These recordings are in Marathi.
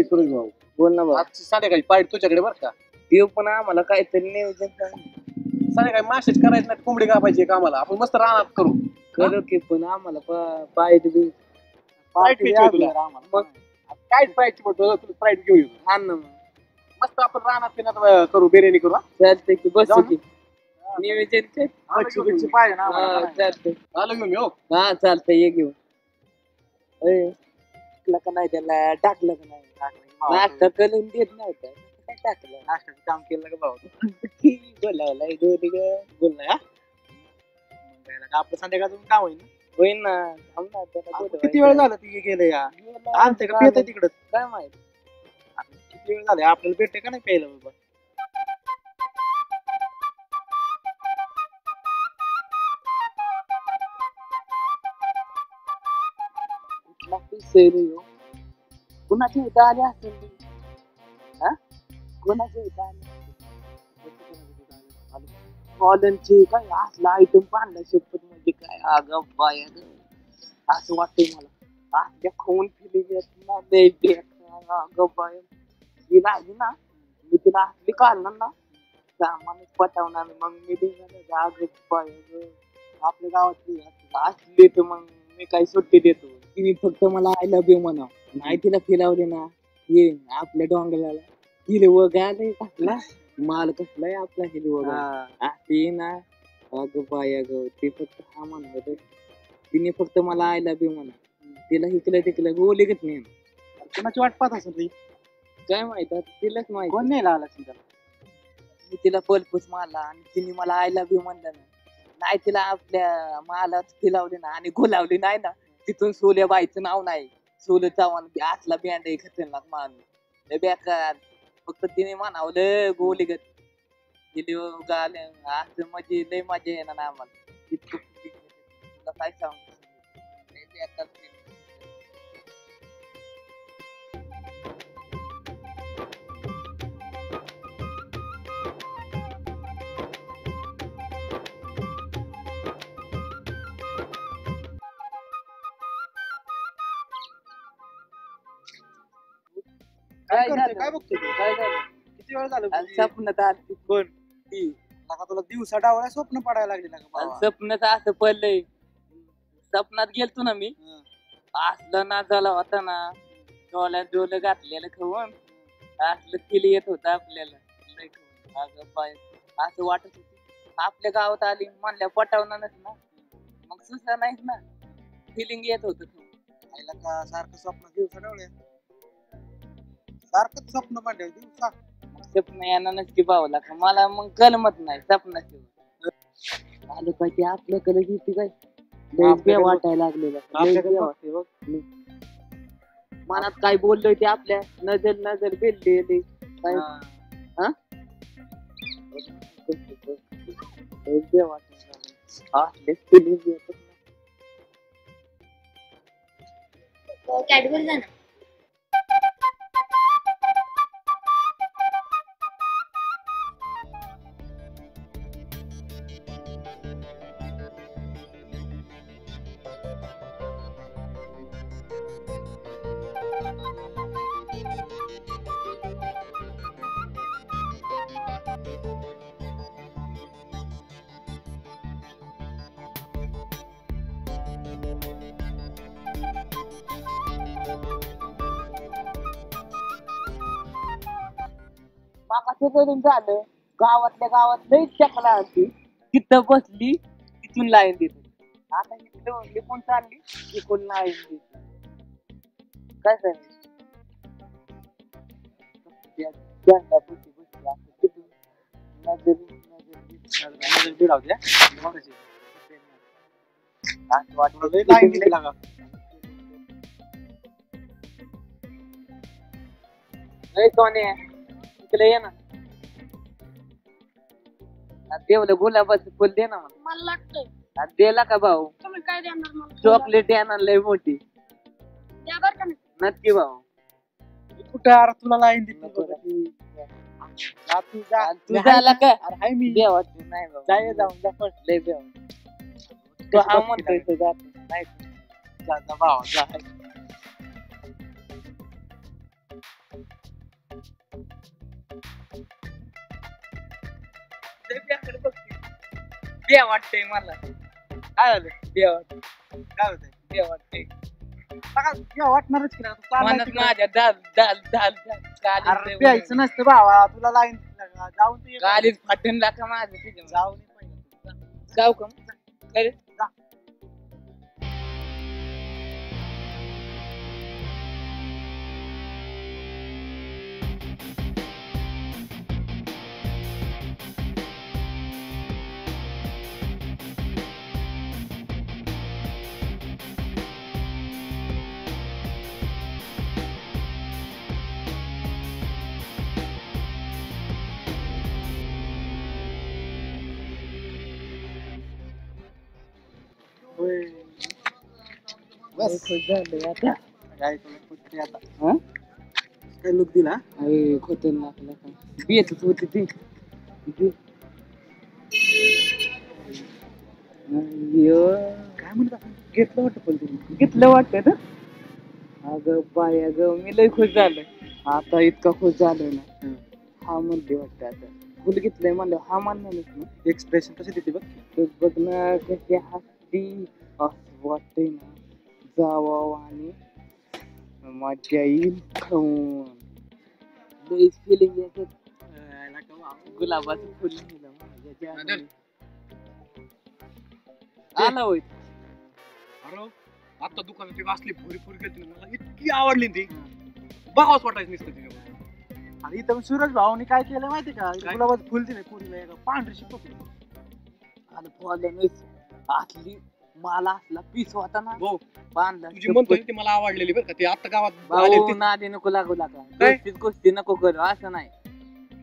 सुरेश भाऊ बोल ना भाऊ. आजची संध्याकाळी पार्टी तुझ्याकडे बरं का. देव पण आम्हाला काहीतरी नियोजन सांग. संध्याकाळी मासेच करायचं नाही कोंबडी कापायची कामाला आपण मस्त रानात करू. करू की पण आम्हाला पाहिजे बी Sprite प्यायची होती तुला. मग काय स्प्राईट म्हणतो तुला स्प्राईट घेऊन येतो. आण ना मग. मस्त आपण रानात पिण्यात करू बिर्याणी करू. चालतंय की बसू जाऊ की नियोजन कर. मच्छी बिच्छी पाहिजे ना हा आम्हाला. चालतंय. आलो घेऊन मी हो. हा चालतंय ये घेऊन. टाकलं का नाही त्याला टाकलं का नाही नाश्ता करून देत नव्हता काय टाकलं नाश्त्याचं काम केलं का भाऊ. बोलावलाय दोन्ही बोललाय हा. आपलं संध्याकाळचं काम होईल ना. होईन ना थांब ना त्याला आपण बोलवायचं. किती वेळ झाला ती गेले या आणते का पित तिकडं काय माहित किती वेळ झाले आपल्याला भेटते का नाही प्यायला बाबा. कुणाची इथं आली असेल हा कुणाची इथं आली कॉलनची काय असला आयटम पाहला शपथ म्हणजे काय अगं बाय असं वाटतंय मला आपल्या खाऊन फिलिंग अगं बाय तिला आली ना मी तिला असली काढणार ना सामानच पटवणार मग मी अगं बाय आपल्या गावातली असली तर मग मी काही सुट्टी देतो तिने फक्त मला आय लव्ह यू म्हणा नाही तिला फिरवले ना ये आपल्या डोंगराला हिरवं गाय कसला माल कसलाय आपला हिरवं ते ना अगं बाय अगं ते फक्त हा म्हणत तिने फक्त मला आय लव्ह यू म्हणा तिला इकडे तिकडे गोलीगत नाही कोणाची वाट पाहत असेल ती काय माहित तिलाच माहित कोण नाही लावला असेल त्याला. मी तिला पलपूस मारला आणि तिने मला आय लव्ह यू म्हणलं नाही तिला आपल्या मालाच फिरवली ना आणि गोलावली नाही ना तिथून सोल्या बाईचं नाव नाही सोलं चव्हाण असला बँड आहे खतरनाक माणूस बेकार फक्त तिने म्हणावलं गोलीगत गेली गाल असं म्हणजे लय मजा येणार ना आम्हाला इतकं तुला काय सांगू लय बेकार काय काय करतोय झालं? काय बघतोय तू? काय झालं किती वेळ झालं आणि स्वप्नात आली कोण ती नका तुला दिवसा डावळ्या स्वप्न पडायला लागले ना का आणि बाबा. स्वप्नात असं पडलंय स्वप्नात गेलतो ना मी हं. असलं ना झाला होता ना डोळ्यात डोलं घातलेलं खाऊन असलं फील येत होतं आपल्याला लय खाऊन. अगं बाय असं वाटत होत आपल्या गावात आली म्हणल्या पटवणारच ना मग सुद्धा नाहीच ना फिलिंग येत होत आईला का सारखं स्वप्न दिवसा डावळ्या सारखं स्वप्न पडले दिवसा. स्वप्न येणार की पावला का मला मग कलमत नाही स्वप्नाची आलं काय ते आपल्याकडे किती काय लय बे वाटायला लागलेलं लय बे वाटतंय बघ. मनात काय बोललोय ते आपल्या नजर नजर भेटले काय हा लय बे वाटायला हा लय feeling येतात ना. कॅडबरी जा ना. मागाचं करून झालं गावातल्या गावात लई चकला आली तिथं बसली तिथून लाईन देत आता इथं लिपून चालली तिथून लाईन देत काय सांगितलं इकडे ये ना देवलं गुलाबाचं फुल दे ना मला मला लागतंय दिला का भाऊ तुम्ही काय देणार मला चॉकलेट येणार लय मोठी द्या बरं का नाही. नक्की भाऊ कुठं अरे तुला लाईन दिली नको बघा रे. ती. जा तू जा. तू झाला का अरे हाय मी देवाची नाही भाऊ जाय जाऊन जा पण. लय देव तो हा म्हणतोय तो जात नाही जा जा भावा जा. लय बेकार बघते. बे वाटतंय मला. काय झालं बे वाटतंय. काय होतंय बे वाटतंय. तुला वाटणारच की नाही, तू चाललाय मनात तिकडं. माझ्या दाल दाल दाल दाल अरे कालीच प्यायचं नसतं भावा, तुला लाईन जाऊन तू ये. कालीच फाटून लाका माझं तिथे जाऊन ये पहिलं. जाऊ का अरे जा. होय. बस खुश झालंय आता काय तुला कुठे आता हा काय लुक दिला अरे खतरनाक लाका बेतच होती ती अय्यो काय म्हणत आपण घेतलं वाटतं पण तुम्ही घेतलं वाटतं ना अगं बाय अगं मी लय खुश झालोय आता इतका खुश झालोय ना हा म्हणते वाटतं आता फुल घेतलंय म्हणलं हा मानणार ना एक्सप्रेशन कसे देते बघ तर बघ ना कशी हसती असं वाटतंय ना जावावं आणि मजा येईल खाऊन लईच फिलिंग येतात गुलाबाचं फुल नेलं माझ्या जागेवर. आला होय अरे आता दुकानाची वासली पुरी पुरी घेतली मला इतकी आवडली ती बघावंच वाटायचं नुसतं तिने आणि इथं सूरज भाऊनी काय केलं माहिती का गुलाबाचं फुल दिले पुरीला एका पांढरी शिपकली आणि फॉलोनच असली मला असला पीस होता ना भाऊ बांधला तुझी म्हणतोय ती मला आवडलेली बरं का ती आता गावात आली भाऊ ती नादी नको लागू लागा काय? गोष्टीत गोष्टी नको करू असं नाही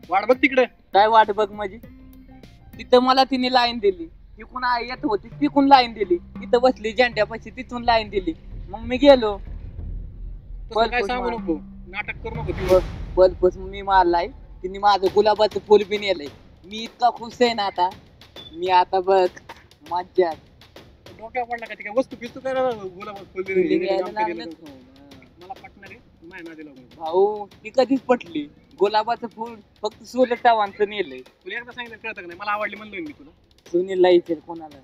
वाट बघ तिकडे काय वाट बघ माझी तिथं मला तिने लाईन दिली तिकून येत होती तिकून लाईन दिली तिथं बसली झेंड्यापाशी तिथून लाईन दिली मग मी गेलो तसं काय सांगू नको नाटक करू नको ती बल्बच मी मारलाय तिने माझं गुलाबाचं फुल बी नेलंय मी इतका खुश आहे ना आता मी आता बघ मज्जा डोक्यावर पडला का ती काय वस्तू पिस्तू काय गुलाबाचं फुल Feeling यायला दिली लागलं. मला पटणार आहे माय नादी लागून भाऊ ती कधीच पटली गुलाबाचं फुल फक्त सुनील चव्हाणचं नेलंय तुला एकदा सांगितलं कळतं का नाही मला आवडली म्हणलोय मी तुला सुनीलला इचेल कोणाला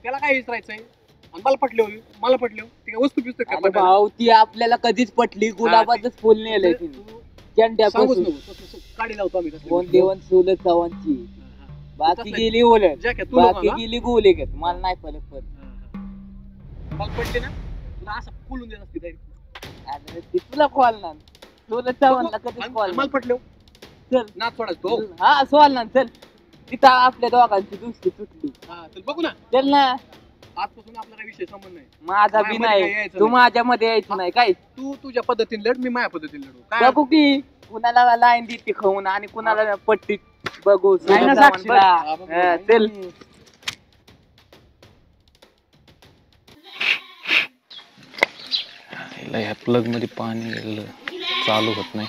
त्याला काय विचारायचंय आणि मला पटले मला पटले ती काय वस्तू पिस्तू अरे भाऊ ती आपल्याला कधीच पटली गुलाबाचं फुल नेलंय तिने सांगूच झेंड्यापासून नको काढी लावतो आम्ही कोण देवन सुनील चव्हाणची बाकी गेली उलट बाकी गेली गोली घेत मला नाही फरक पडत मला पटले ना तुला असं बोलून देत असते direct. अरे ती तुला कॉल ना तुला चव्हाणला कधीच आणि कॉल मला पटले चल नाच सोडायचं तो हा सवाल ना चल तिथं आपल्या दोघांची दुसरी तुटली चल बघू ना चल ना आजपासून आपला काही विषय संबंध नाही माझा बी माझ्यामध्ये काय नाही यायचं तू नाही. माझ्या मध्ये यायचं नाही काय तू तुझ्या पद्धतीने लढ मी माझ्या पद्धतीने लढू काय बघू की कुणाला लाईन देते खाऊन आणि कुणाला पट्टी बघू नाही ना चव्हाण साक्षीला. बघ. हा, बघू. हा, चल ह्या प्लग मध्ये पाणी गेलं चालू होत नाही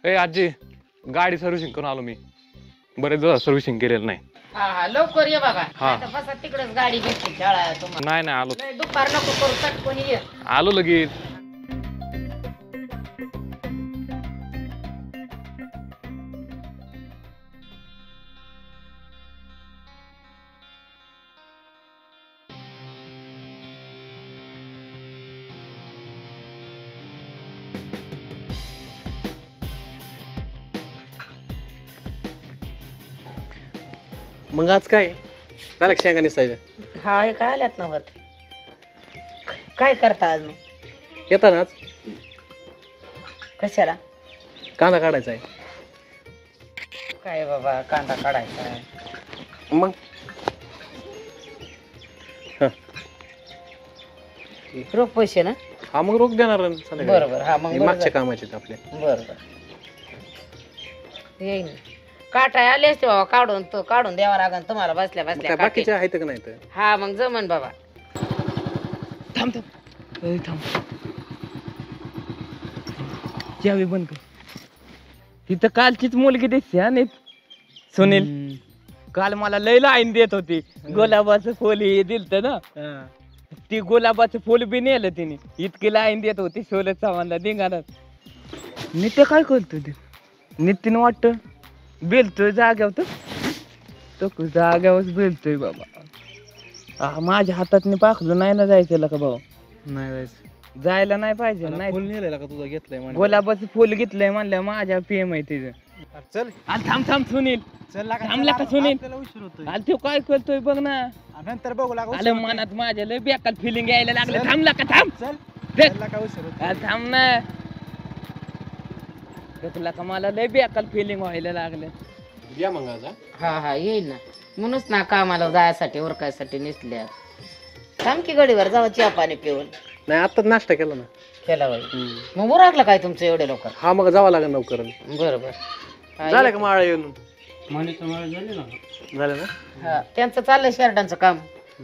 ए आजी गाडी सर्व्हिसिंग करून आलो मी बरेच दिवस सर्व्हिसिंग केलेलं नाही हा लवकर ये बाबा हा. नाहीतर बसा तिकडेच गाडी भेटते शाळा तुम्हाला नाही नाही आलो लय दुपार नको करू चटकन ये आलो लगेच मग आज काय झालं शेंगा निसायचं हा हे काय आल्यात ना होत काय करता आज मग येता ना आज कशाला कांदा काढायचा आहे काय बाबा कांदा काढायचा मग रोख पैसे ना हा मग रोख देणार ना संध्याकाळी. बरोबर हा मग हे बरं मागच्या झालं. कामाचे आहेत आपले बरोबर येईन काटाय आले असते बाबा काढून तो काढून द्यावा लागन तुम्हाला बसल्या मग बसल्या काय काटे. बाकीचे आहेत का नाही तर हा मग जमन बाबा थांब थांब ए, थांब चावी बंद कर तिथं कालचीच मुलगी दिसते हा नीट सुनील काल मला लय लाईन देत होती गुलाबाचं फुल हे दिलत ना ती गुलाबाचं फुल बी नेलं तिने इतकी लाईन देत होती शोले चव्हाणला धिंगाणात नित्य काय करतो ते नितीन वाटत बेलतोय जाग्यावर तो जाग्यावर बेलतोय बाबा माझ्या हातात पाखलं नाही ना जायचं का भाऊ नाही जायचं जायला नाही पाहिजे फुल नाही नेलेला का तुझा घेतलाय म्हणे गुलाबाचं फुल घेतलंय म्हणल्या माझ्या पीएम आहे तिचं चल थांब थांब सुनील चल थांबला का सुनील? आपल्याला उशीर होतोय अरे तो काय करतोय बघ ना नंतर बघू लागा आलं मनात माझ्या लय बेकार फिलिंग यायला लागलं थांबला का थांब चल चल. चल का उशीर होतोय अरे थांब ना तुला का मला लय बेकार फिलिंग व्हायला लागलं या मग आज हा हा येईल ना म्हणूनच ना कामाला जायसाठी उरकायसाठी निसल्या थांब की गडीवर जावं चहा पाणी पिऊन नाही आताच नाश्ता केला ना केला बाई मग उरकलं काय तुमचं एवढे लोक हा मग जावं लागेल लवकर बरोबर झालं का माळा येऊन झालं झालं ना हा त्यांचं चाललंय शेरडांचं काम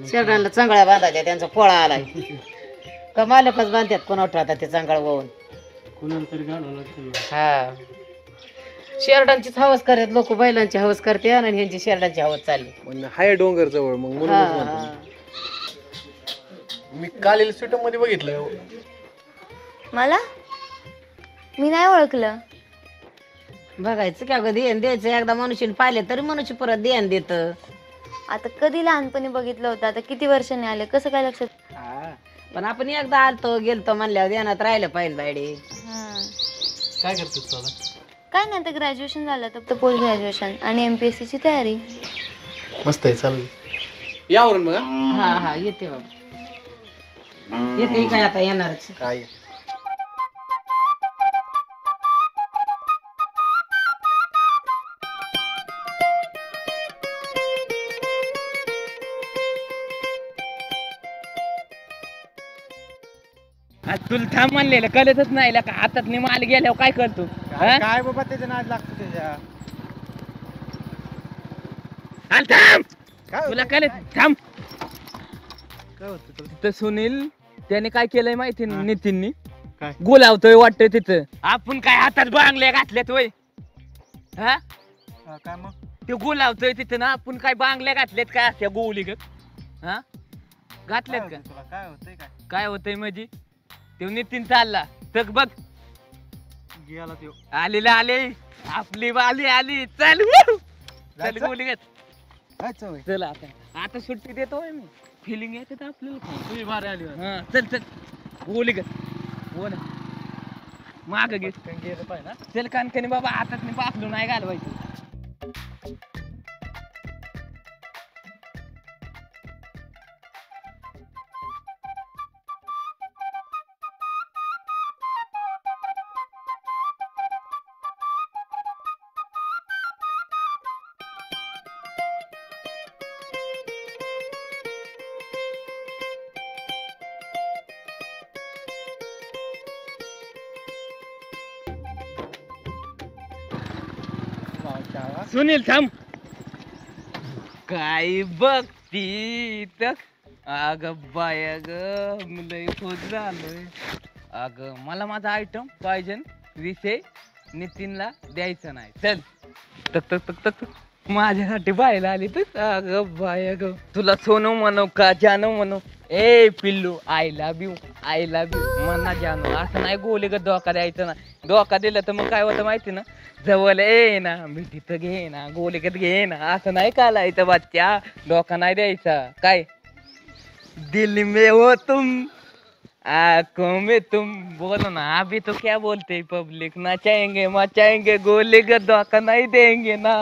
शेरडांना चांगळ्या बांधायच्या त्यांचा पोळा आलाय का मालकच बांधतात कोणावर ठेवतात ते चांगळ वाहून हा शेरडांचीच हवस करत लोक बैलांची हवस करते आणि ह्यांची शेरडांची हवस चालली म्हणजे हाय डोंगर जवळ मग म्हणूनच हा, म्हणतो. हा. मी काल स्वीटम मध्ये बघितलं मला मी नाही ओळखलं. बघायचं की अगं ध्यान द्यायचं एकदा मनुष्याने पाहिले तरी मनुष्य परत ध्यान देत आता कधी लहानपणी बघितलं होतं आता किती वर्षांनी आले कसं काय लक्षात. पण आपण एकदा आलतो गेलतो म्हणल्यावर ध्यानात राहिलं पाहिजे बायडे हा. काय करतोस आता काय नाही आता ग्रॅज्युएशन झालं तर पोस्ट ग्रॅज्युएशन आणि MPSC ची तयारी. मस्त आहे चालेल यावरून बघा हा हा येते बाबा येते काय आता येणारच काय आज तुला थांब म्हणलेलं कळतच नाही का हातात माल गेल्यावर काय करतो हा? काय बाबा त्याच्या नाद लागतो त्याच्या अरे थांब काय तुला कळत थांब काय होतं तुला तर सुनील त्याने काय केलंय माहिती हा. नितीननी काय गोलावतोय वाटतंय तिथं आपण काय हातात बांगल्या घातल्यात वय हा काय मग ते गोलावतोय तिथं ना आपण काय बांगल्या घातल्यात का त्या गोवली ग हा घातल्यात का तुला काय होतंय काय काय होतंय म्हणजे ते नितीन चालला तर बघ गेला त्यो आलेला आले आपली बाली आली चल चल जायचं? गोली घेत जायचं होय. चल आता सुट्टी देतोय मी फिलिंग येते आपल्याला तुझी बारी आली हा चल चल गोली घेत बोल माग घे गेलं पाहिजे ना चल कानकनी बाबा हातात मी पापलू नाही घालवायचं सुनील थांब काय बघती तर अग बाय ग लय खुश झालोय अग मला माझा आयटम पाहिजे विषय नितीनला द्यायचा नाही चल तक तक तक तक माझ्यासाठी बायला आली तर अग बाय ग तुला सोनू म्हणू का जानू म्हणू ए पिल्लू आय लव्ह यू मना जानू असं नाही गोली ग धोका द्यायचा ना धोका दिला तर मग काय होतं माहिती ना जवळ ये ना मिठीत घे ना गोलीगत घे ना असं नाही कालायचं बच्चा धोका नाही द्यायचा काय दिल में हो तुम आंखों में तुम बोलो ना अभी तो क्या बोलते पब्लिक नचाएंगे मचाएंगे गोलीगत धोका नहीं देंगे ना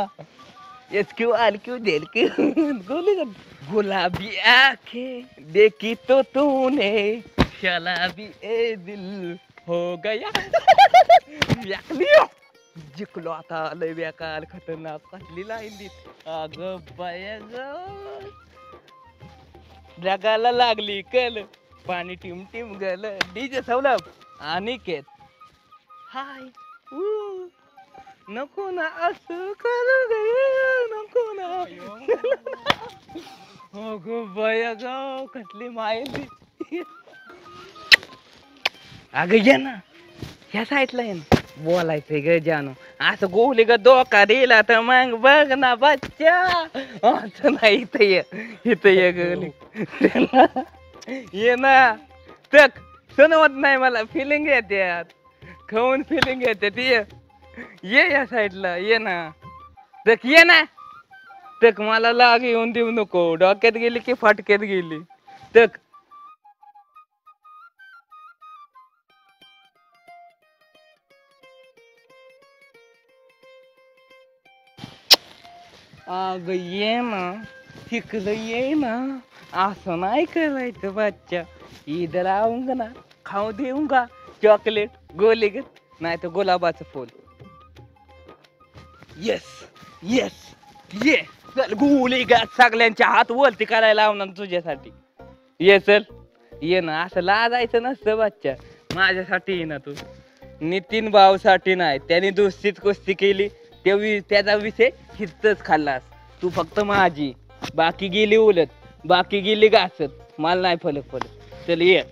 क्यों आल क्यों दिल क्यों गोलीगत गुलाबी आंखें देखी तो तूने शराबी ए दिल हो गया जिंकलो आता लय बेकार खतरनाक कसली लाईन दिली अगं बाय जगाला लागली कल पाणी टिम टिम गल डीजे सवलभ अनिकेत हाय नको ना असं करू ग नको ना हो गो बाय ग कसली माहिती अगं ये ना ह्या साईडला ये ना बोलायचंय ग जानू. असं गोली ग धोका दिला तर मग बघ ना बच्चा. असं नाही इथं ये गोली. ये ना तक सणवत नाही मला फिलिंग येते खाऊन फिलिंग येते ती ये या साईडला ये ना तक ये ना तक मला लाग येऊन देऊ नको डोक्यात गेली की फाटक्यात गेली तक अग ये ना तिकडं ये ना असं नाही करायचं बच्चा इधर आऊंगा ना खाऊ देऊंगा चॉकलेट गोलीगत नाही तर गुलाबाचं फूल येस येस ये चल गोलीगत सगळ्यांच्या हात वरती करायला लावणार तुझ्यासाठी ये चल ये ना असं लाजायचं नसतं बच्चा माझ्यासाठी ये ना तू नितीन भाऊसाठी नाही त्याने दुसरीच कुस्ती केली त्याचा विषय हितच खाल्लास तू फक्त माझी बाकी गेली उलट बाकी गेली घासत मला नाही फलक पडत चल ये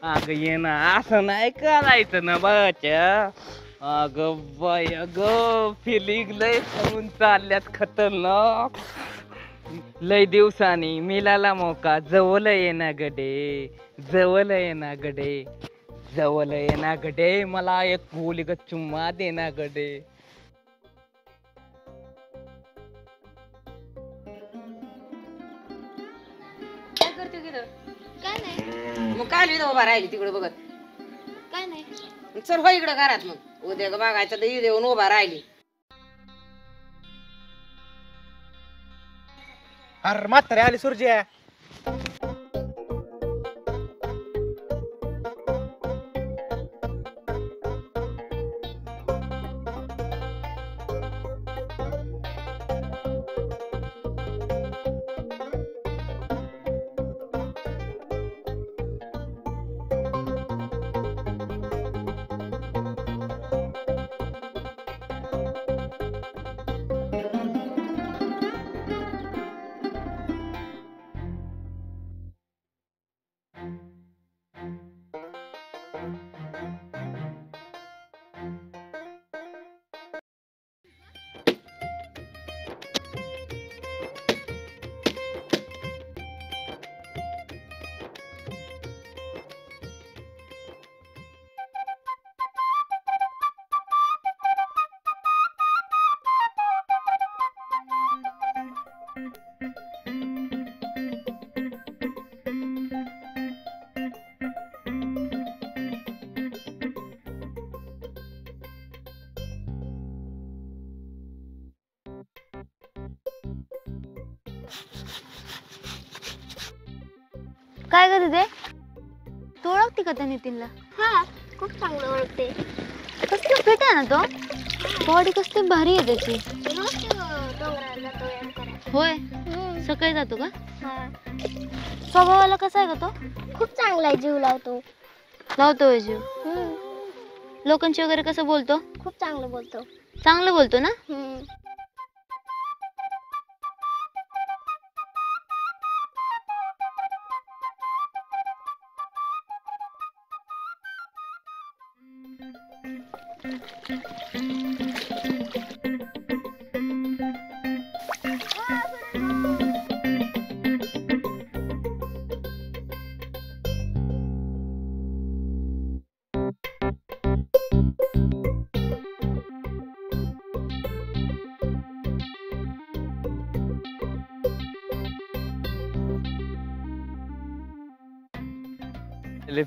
अग ये ना असं नाही करायचं ना बच्चा अग बाय अग फिलिंग लय होऊन चालल्यात खतरनाक लय दिवसांनी मिळाला मोका जवळ ये ना गडे जवळ ये ना गडे जवळ ये ना गडे मला एक गोलीगत चुम्मा दे ना गडे काय करते तिथं काय नाही मग काय लिहिलं उभा राहिली तिकडे बघत काय नाही चल हो इकडं घरात मग उद्या बघायचं तर येऊन उभा राहिली अरे म्हातारे आली सुरज्या काय करते ते तू ओळखते का त्या नितीनला हा खूप चांगलं ओळखते कसली फिट आहे ना तो बॉडी कसली भारी आहे त्याची रोज डोंगराला जातो व्यायाम करायला. होय सकाळी जातो का हा स्वभावाला कसा आहे का तो खूप चांगला आहे, जीव लावतो. लावतो होय जीव हम्म, लोकांशी वगैरे कसं बोलतो खूप चांगलं बोलतो. चांगलं बोलतो ना हम्म.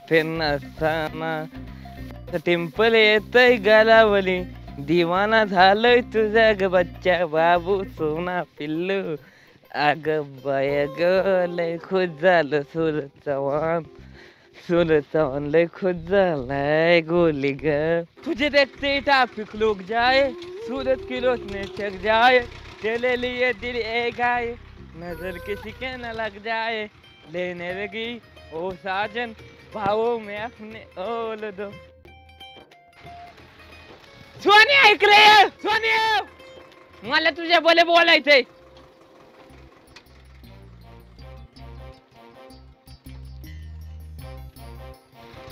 फेन असताना टेम्पल येतय गालावली दिवाना झालोय तुझा ग बच्चा बाबू सोना पिल्लू अग बाय ग लय खुश झालं सूरज चव्हाण लय खुश झालाय गोली ग तुझे देखते ट्रैफिक लोग जाए सूरज की रोशनी चक जाए चले लिए दिल ए गाए नजर किसी के न लग जाए लेने लगी ओ साजन भावों में अपने ओल दो सोनिया ऐकले सोनिया मला तुझ्या बोले बोलायचंय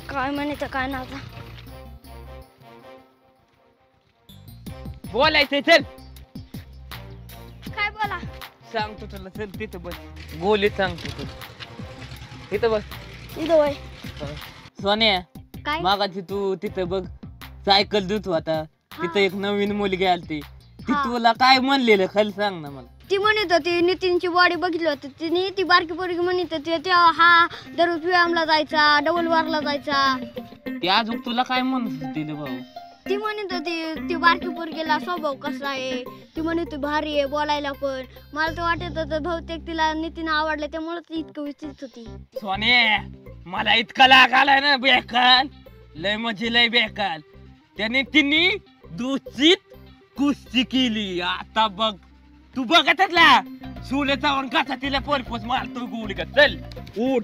काय म्हणायचं काय नाचा बोलायचंय चल. काय बोला? सांगतो तुला चल तिथं बस. गोली सांगतो तुला तिथं बस. इथं वय. सोन्या काय? मागाची तू तिथं बघ सायकल धुतो आता. तिथं एक नवीन मुलगी आलती ती हा. तुला काय म्हणलेलं खाली सांग ना मला. ती म्हणत होती नितीनची बॉडी बघितली होती तिने. ती बारकी पोरगी म्हणत होती ते हा दररोज व्यायामला जायचा, डबल वारला जायचा. ती अजून तुला काय म्हणत होती रे भाऊ. ती म्हणत होती ती बारकी पोरगीला स्वभाव कसा आहे. ती म्हणत होती भारी आहे बोलायला पण. मला तर वाटत होतं बहुतेक तिला नितीन आवडलं त्यामुळे ती इतकं विचित होती. सोने मला इतका लाग आलाय ना बेकार लय म्हणजे लय बेकार. त्याने तिने दूषित कुस्ती केली. आता बघ तू बघतच ला सुले जाऊन कसा तिला परपोस मारतो गोळी का. चल उठ.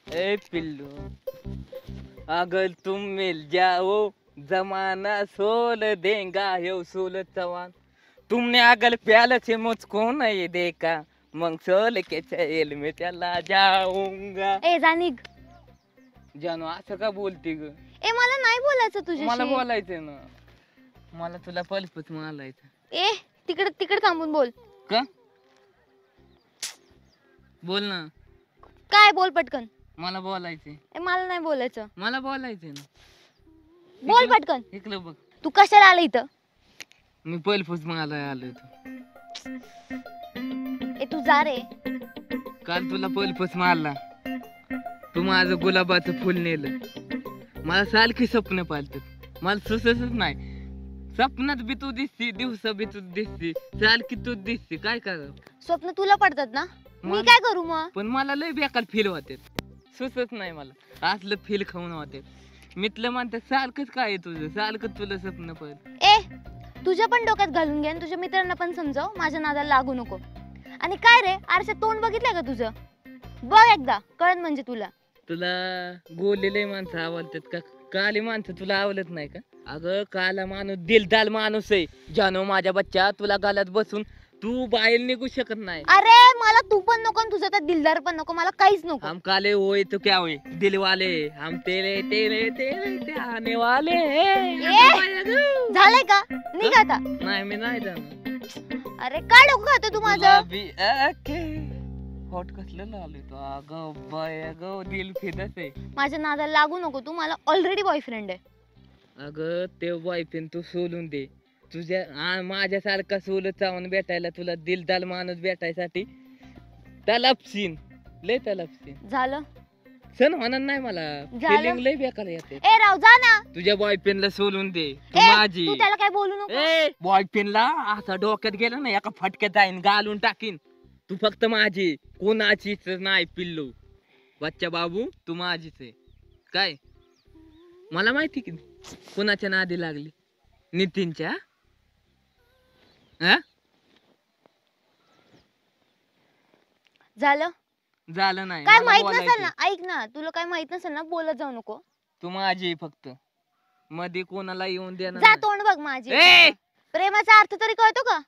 ए पिल्लू अगर तुम मिल जाओ जमाना सोल देगा यो सोल चवान. तुमने अगर प्याल से मुझको नहीं देखा मग सोल के चैल में चला जाऊंगा. ए जानिक. जानू असं का बोलती ग. ए मला नाही बोलायचं मला तुझ्याशी. बोलायचं ना. मला तुला पलपच मारायचं. ए तिकडे तिकडे थांबून बोल. का बोल ना. काय बोल पटकन. मला बोलायचंय. ए मला नाही बोलायचं. मला बोलायचंय ना. बोल पटकन. इकडं बघ तू कशाला आला इथं. मी पलपूस मला आलोय तू. ए तू जा रे. काल तुला पलपूस मारला. तू माझं गुलाबाचं फुल नेलं. मला सारखी स्वप्न पालतात. मला सुचतच नाही. स्वप्नात बी तू दिसती दिवसा बी तू दिसती सारखी तू दिसती. काय करा स्वप्न तुला पडतात ना. मी मला- काय करू मग. पण मला लय बेकार फील होते. सुचत नाही मला असलं फील खाऊन होते. मितलं म्हणतात सारखंच काय आहे तुझं सारखं तुला स्वप्न पड. ए तुझ्या पण डोक्यात घालून घे आणि तुझ्या मित्रांना पण समजाव माझ्या नादाला लागू नको. आणि काय रे आरशात तोंड बघितलंय का तुझं. बघ एकदा कळत म्हणजे तुला. तुला गोलेले माणसं आवडतात का. काली माणसं तुला आवडत नाही का. अगं काला माणूस दिलदार माणूस आहे. जानो माझ्या बच्चा तुला गालात बसून तू बाहेर निघू शकत नाही. अरे मला तू पण नको आणि तुझं तर दिलदार पण नको. मला काहीच नको. हम काले होय तो क्या होय दिल वाले हम तेरे तेरे तेरे ते आने वाले झालंय का निघ आता. नाही मी नाही जाणार. अरे काय डोकं खातो तू माझं. गुलाबी आखे होट कसलं लावले तो. अगं बाय अगं दिल फिदस आहे. माझ्या नादाला लागू नको तू. मला ऑलरेडी बॉयफ्रेंड आहे. अगं ते बॉयफ्रेंड तू सोडून दे. तुझ्या माझ्यासारखा सोल चावून भेटायला तुला दिलदार माणूस भेटायसाठी तलपशीन लय तलपशीन. झालं. सण होणार नाही मला. झालं. फिलिंग लय बेकार येते. ए राव जा ना. तुझ्या बॉयफ्रेंडला सोडून दे. तू ए, माझी तू त्याला काय बोलू नको. बॉयफ्रेंडला असा डोक्यात गेला ना एका फटक्यात जाईन घालून टाकीन. तू फक्त माझी कोणाचीच नाही पिल्लू. बच्चा बाबू तू माझीच आहे. काय मला माहिती की कोणाच्या नादी लागली. नितीनच्या. झालं. झालं नाही. काय मला माहित बोलायचंय. नसेल ना ऐक ना. तुला काय माहित नसेल ना बोलत जाऊ नको. तू माझी आहे फक्त. मध्ये कोणाला येऊन देणार जा नाही. तोंड बघ माझी. ए! प्रेमाचा अर्थ तरी कळतो का.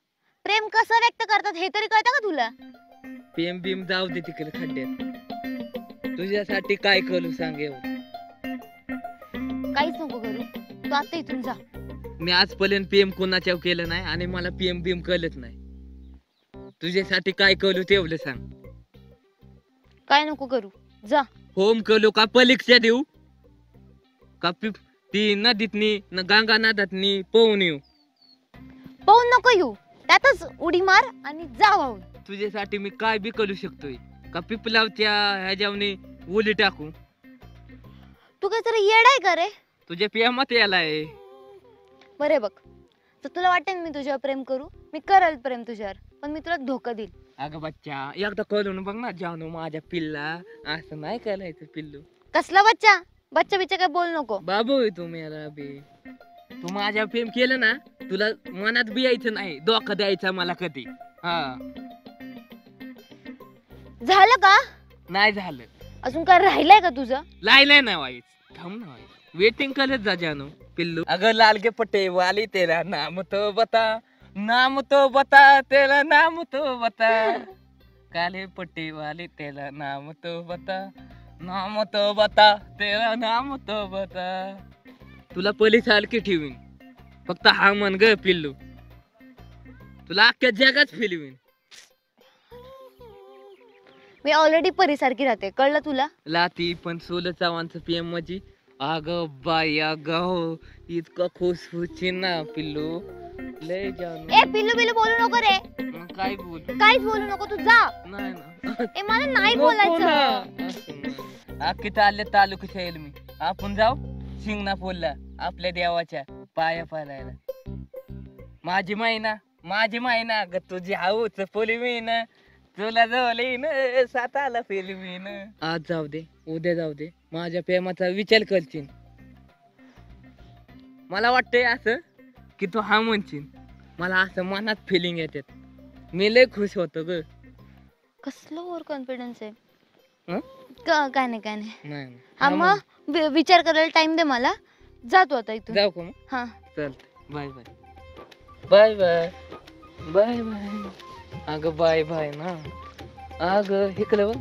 प्रेम कसं व्यक्त करतात हे तरी कळतं का तुला. प्रेम बिम जाऊ दे तिकडे खड्ड्यात. तुझ्यासाठी काय करू सांग एवढं. काहीच नको करू. तू आता इथून जा. मी आजपर्यंत पीएम कोणाच्या केलं नाही आणि मला पीएम बीम कळत नाही. तुझ्यासाठी काय करू तेवढं सांग. काय नको करू. जा. होम करू का परीक्षा देऊ का ती नदीतनी गंगा नदातनी पोहून येऊ. पाहून नको येऊ. त्यातच उडी मार आणि जा वाहून. तुझ्यासाठी मी काय बी करू शकतोय का पिपलावच्या ह्याच्यावनी उली टाकू. तू काहीतरी येड आहे का रे. तुझ्या प्रेमात यालाय. बरे बघ तर तुला वाटेल मी तुझ्यावर प्रेम करू. मी करेल प्रेम तुझ्यावर पण मी तुला धोका देईल. अगं बच्चा एकदा कळून बघ ना जानू माझ्या पिल्ला. असं नाही करायचं पिल्लू. कसला बच्चा. बच्चा बिच्चा काय बोल नको. बाबू आहे तू मेरा बे. तू माझ्या प्रेम केलं ना तुला मनात बी यायचं नाही धोका द्यायचा मला कधी. हा झालं का? नाही झालं. अजून काय राहिलंय का तुझं? लायलाय ना वाईस. थांब ना वाईस वेटिंग करत जा जानू पिल्लू. अगर लाल के पट्टे वाली तेरा नाम तो बता तेरा नाम तो बता. काले पट्टे वाली तेरा नाम तो बता तेरा नाम तो बता. तुला पोलीस की ठेवीन फक्त हा मन ग पिल्लू. तुला अख्ख्या जगात फिरवीन. मी ऑलरेडी परीसारखी राहते, कळलं तुला? लाती पण 16 चव्हाणचं पीएम माझी. अग बाई अग हो इतकं खुश होची ना पिल्लू लय जाऊन. ए पिल्लू बिल्लू बोलू नको रे. मग काय बोल. काहीच बोलू नको, तू जा. नाही ना ए मला नाही बोलायचं. अख्खी तालुक्याच्या येईल मी. आपण जाऊ शिंगणापूरला आपल्या देवाच्या पाया पडायला. माझी मायना ग तुझी हाऊच पोलवीन तुला जवळीन साताला फिरवीन. आज जाऊ दे उद्या जाऊ दे माझ्या प्रेमाचा विचार करशील. मला वाटतंय असं की तू हा म्हणशील. मला असं मनात फिलिंग येतात. मी लय खुश होतो ग. कसलं ओव्हर कॉन्फिडन्स आहे. हं? काय नाही नाही हा मग विचार करायला टाइम दे मला. जातो आता इथून. जाऊ का मग. हा चल bye bye bye bye bye bye. अगं बाय बाय ना अगं हिकलं बघ.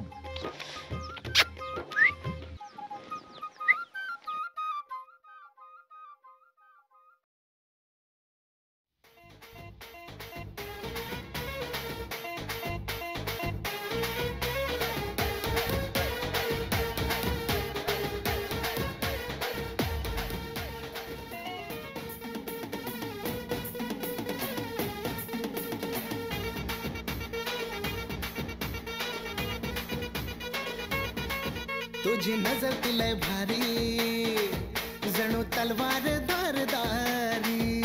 तुझी नजर तिलय भारी जणू तलवार धारदारी.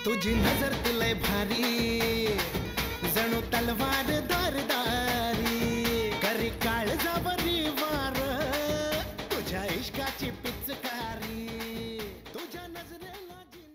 तुझी नजर तिलय भारी जणू तलवार धारदारी. करी काळजावरी वार तुझ्या इश्काची पिचकारी. तुझ्या नजरेला जी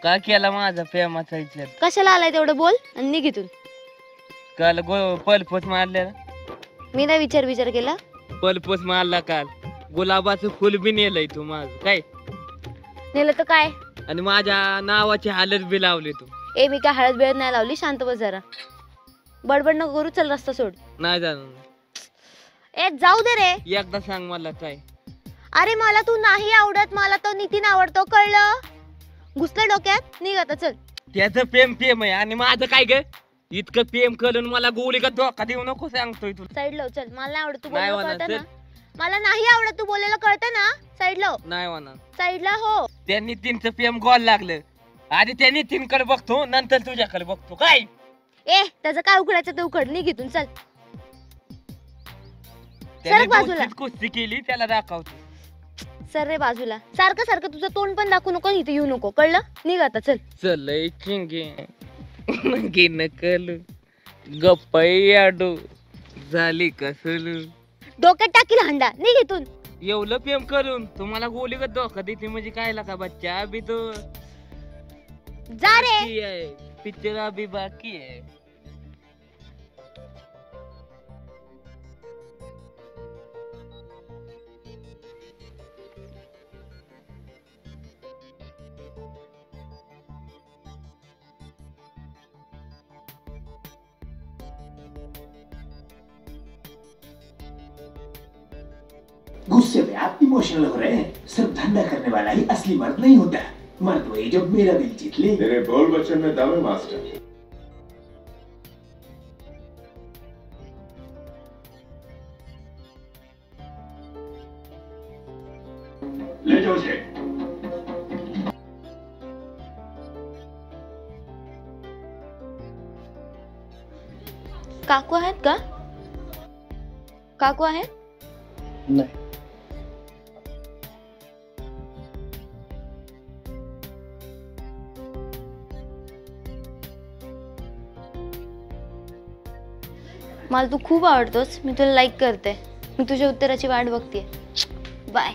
का केला माझा प्रेमाचा विचार. कशाला आलाय तेवढं बोल आणि निघ इथून. काल पलपोस मारल्या. मी नाही विचार केला. पलपोस मारला काल. गुलाबाचं फुल बी नेलंय तू माझं काय. नेलं तर काय. आणि माझ्या नावाची हालत बी लावली तू. ए मी काय हळद बिळद नाही लावली. शांत बस जरा. बडबड नको करू. चल रस्ता सोड. नाही जाणार. ए जाऊ दे रे. एकदा सांग मला काय. अरे मला तू नाही आवडत. मला तो नितीन आवडतो, कळलं? घुसलं डोक्यात. निघ आता चल. त्याचं प्रेम आहे आणि माझं काय ग. इतकं प्रेम करून मला गोळी का धोका देऊ नको सांगतोय तुला. साईड लाव चल. मला नाही आवडत. तू नाही बोलणं होणार, कळतं ना. मला नाही आवडत तू बोलायला, कळतं ना? साईडला हो, नाही म्हणा साईडला हो. त्या नितीनचं प्रेम गोल लागलं. आधी त्या नितीनकडे बघतो, नंतर तुझ्याकडे बघतो. काय ए त्याचं काय उघडायचं ते उघड, निघ इथून चल. त्याने बाजूला. दोस्तीत कुस्ती केली, त्याला दाखवतो. सर रे बाजूला. सारखं सारखं तुझं तोंड पण दाखवू नको, इथे येऊ नको, कळलं? निघ आता चल. चलय चिंगे नगे नकल गप्पाडू झाली कसलू. डोक्यात टाकील हंडा, निघ इथून. एवढं प्रेम करून तुम्हाला गोली का धोका देते म्हणजे काय लागा बच्चा. अभी तो जा रे. पिक्चर अभी बाकी है. गुस्से में आप इमोशनल हो रहे हैं। सिर्फ धंधा करने वाला ही असली मर्द नहीं होता। मर्द वही जब मेरा दिल जीत ले। तेरे बोल बच्चन में दम है मास्टर। ले जाओ उसे। काकू आहेत का? काकू आहेत? नाही. मला तू खूप आवडतोस, मी तुला लाईक करते. मी तुझ्या उत्तराची वाट बघते. बाय.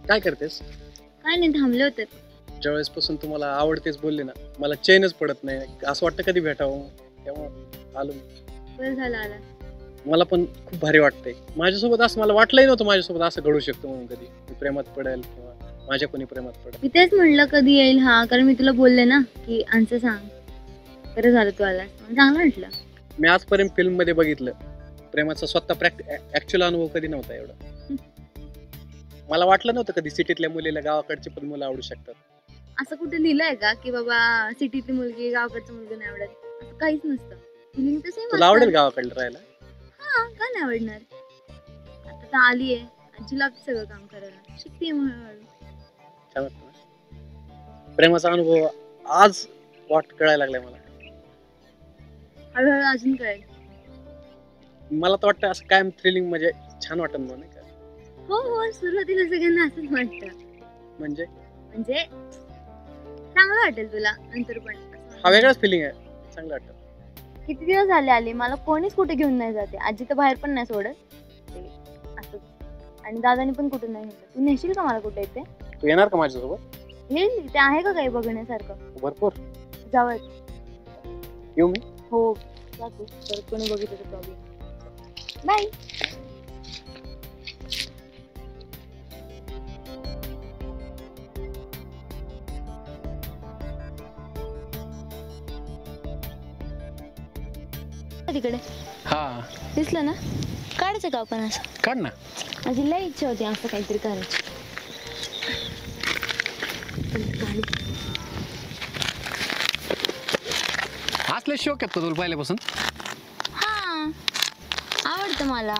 काय करतेस? काय नाही, थांबले होते. ज्यावेळेस पासून तुम्हाला आवडतेच बोलले ना, मला चैनच पडत नाही. असं वाटतं कधी भेटावं, तेव्हा आलो. बरं झालं आला. मला पण खूप भारी वाटतंय. माझ्यासोबत असं मला वाटलंही नव्हतं माझ्यासोबत असं घडू शकतं म्हणून. कधी मी प्रेमात पडेल किंवा माझ्या कोणी प्रेमात पडेल. मी तेच म्हणलं कधी येईल हा, कारण मी तुला बोलले ना की आमचं सांग. बरं झालं तू आलास, चांगलं म्हटलं. मी आजपर्यंत फिल्म मध्ये बघितलं, प्रेमाचा स्वतः ऍक्च्युअल अनुभव कधी नव्हता एवढा. मला वाटलं नव्हतं कधी सिटीतल्या मुलीला गावाकडची पण मुलं आवडू शकतात. असं कुठे लिहिलंय का की बाबा सिटीतली मुलगी गावाकडचं मुलगी नाही आवडत? असं काहीच नसतं. फिलिंग तर सेम. तुला आवडेल गावाकडलं राहायला? हा, का नाही आवडणार? आता तर आली आहे, आजीला सगळं काम करायला शिकते हळूहळू. छान वाटतं ना? प्रेमाचा अनुभव आज कळायला लागलाय मला. हळूहळू अजून कळेल. मला तर वाटतं असं कायम थ्रिलिंग म्हणजे छान वाटत नाही का? हो हो, सुरुवातीला सगळ्यांना असंच वाटतं. म्हणजे चांगलं वाटेल तुला नंतर पण. हा वेगळाच फिलिंग आहे, चांगलं वाटतं. किती दिवस झाले आले, मला कोणीच कुठे घेऊन नाही जाते. आजी तर बाहेर पण नाही सोडत असं, आणि दादानी पण कुठे नाही घेतलं. तू नेशील का मला कुठे इथे? तू येणार का माझ्यासोबत? येईल. ते आहे का काही बघण्यासारखं? भरपूर. जावं. येऊ मी? हो जा तू, परत कोणी बघितलं तर प्रॉब्लेम. बाय. तिकडे हा दिसलं ना? काढायचं का आपण असं? काढ ना. माझी लई इच्छा होती असं काहीतरी करायची. असले शौक आहेत का तुला पहिल्यापासून? हा, आवडतं मला.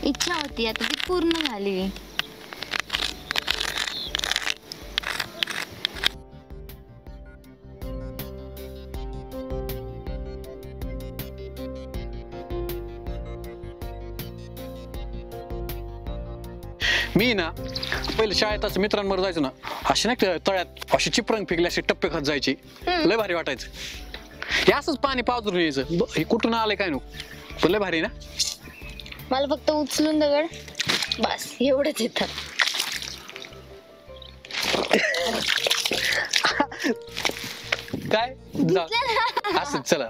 इच्छा होती, आता ती पूर्ण झाली. मी ना पहिले शाळेत असं मित्रांबरोबर जायचो ना, अशी नाही तळ्यात अशी चिपरंग फेकली, अशी टप्पे खात जायची. लय भारी वाटायचं. हे असंच पाणी पावरून यायचं. हे कुठून आलंय काय नको, लय भारी ना. मला फक्त उचलून दगड बस एवढंच येतं. काय असं चला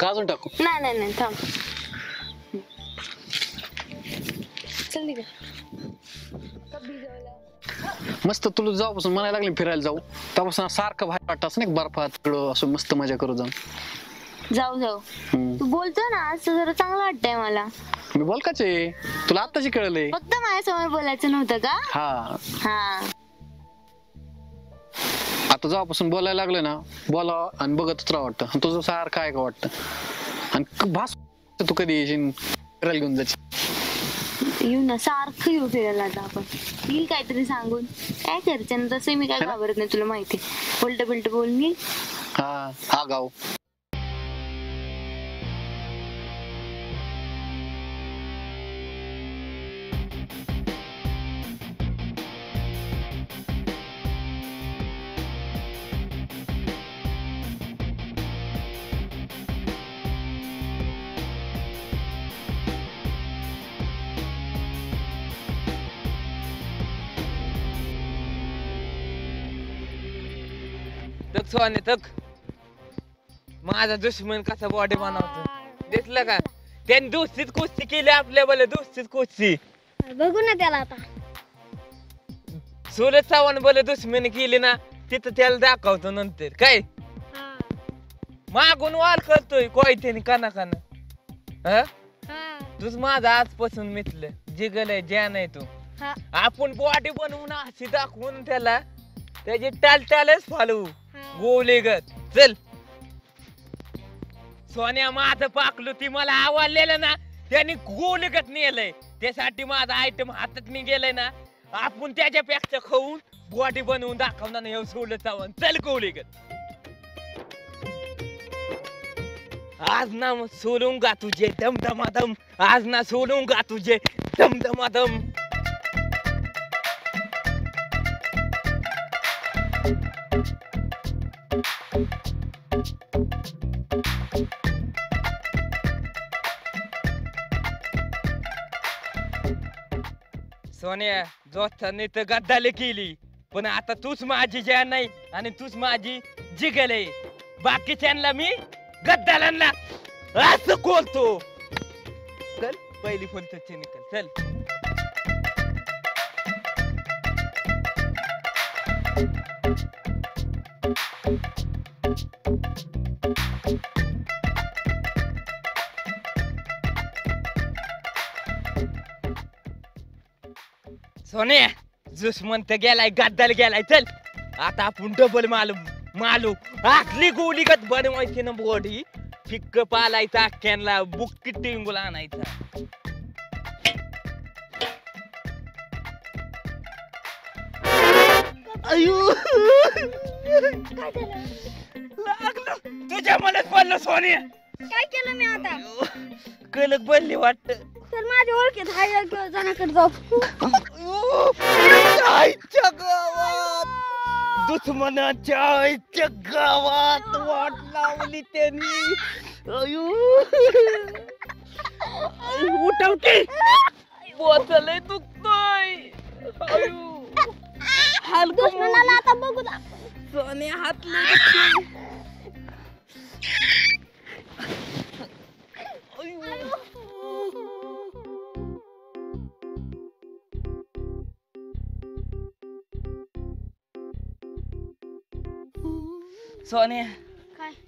काजून टाकू. नाही नाही नाही, थांब. चल निघ. मस्त तुला जाऊपासून म्हणायला लागले फिरायला जाऊ त्यापासून सारखं बाहेर वाटत असं नाही बर्फात तिकडं असं मस्त मजा करू जाऊन. जाऊ तू बोलतो ना असं जरा चांगलं वाटतंय मला. मी बोल काचे तुला आत्ताची कळलंय. फक्त माझ्यासमोर बोलायचं नव्हतं का? हा आता जेव्हापासून बोलायला लागलं ना बोला आणि बघतच राहा वाटतं तुझं सारखं आहे का वाटतं. आणि भास तू कधी येशील फिरायला घेऊन जायची. येऊ ना सारखं येऊ फिरायला आता आपण येईल काहीतरी सांगून काय करते तसं मी काय घाबरत नाही तुला माहिती. उलट बिलट बोलून येईल. हा गाव सोने तक माझा दुश्मन कसा बॉडी बनवतो दिसलं का. त्यांनी दुसरीच कुस्ती केली आपल्या बोल दुसरीच कुस्ती बघू ना त्याला आता. सूरज चव्हाण बोल दुश्मनी केली ना तिथं त्याला दाखवतो नंतर काय मागून वाल करतोय कोयत्याने काना काना. तुझ माझा आजपासून मिथलं जिगलय ज्यान आहे तू. आपण बॉडी बनवून अशी दाखवून त्याला त्याची टालटालच फालू गोलेगत. चल सोन्या माझं पाकलो ती मला आवडलेलं ना त्याने गोलेगत नेलंय त्यासाठी माझा आयटम हातात मी गेलंय ना आपण त्याच्यापेक्षा खाऊन बॉडी बनवून दाखवणार नाही. सोडलं चावण चल गोलेगत. आज ना सोडूंगा तुझे दमदमादम आज ना सोडूंगा तुझे दमदमादम. सोन्या जोथाने तर गद्दाले केली पण आता तूच माझी जान नाही आणि तूच माझी जिगल आहे. बाकीच्यांना मी गद्दालांना असं बोलतो. चल पहिली फुलतची निकल चल. सोन्या दुश्मन तर गेलाय गद्दाल गेलाय. चल आता आपण डबल मालू आखली गोलीगत बनवायची ना बॉडी फिक्क पालायचा अख्ख्यांना बुक्की टिंगूला आणायचा. अयो लागलं तुझ्या मनात पडलं सोन्या. काय केलं मी आता. कलक बनली वाटत. तर माझ्या ओळखीत हाय जणाकडे जाऊ. आईच्या गावात दुश्मनाच्या आईच्या गावात वाट लावली त्यांनी. उठवते बोचलय दुखतोय. दुश्मनाला आता बघू ना. सोने हात सोने